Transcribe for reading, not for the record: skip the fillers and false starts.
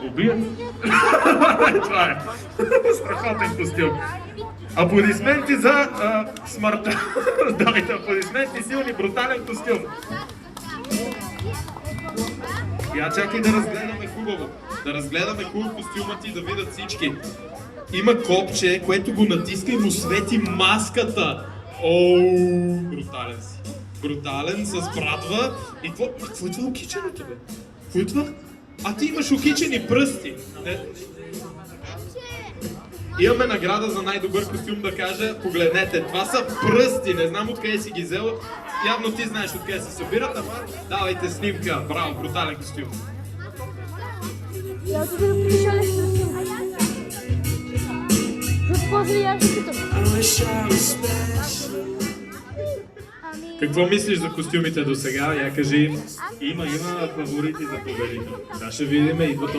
убият. Това е. Страхотен костюм. Аплодисменти за смъртта. Давайте аплодисменти, силни, брутален костюм. Я чакай да разгледаме хубаво. Да разгледаме хубаво костюмът и да видят всички. Има копче, което го натиска и му свети маската. Оу, брутален си. Брутален, с брадва. И какво е това окиченото, бе? Какво е това? А ти имаш окичени пръсти. Имаме награда за най-добър костюм, да кажа. Погледнете, това са пръсти. Не знам откъде си ги взела. Явно ти знаеш откъде се събират, ама давайте снимка. Браво, брутален костюм. Я тук да пиша лестрасил. Запозри ящикото. Какво мислиш за костюмите до сега? Я кажи. Има фаворити за победител. Да, ще видим. Идва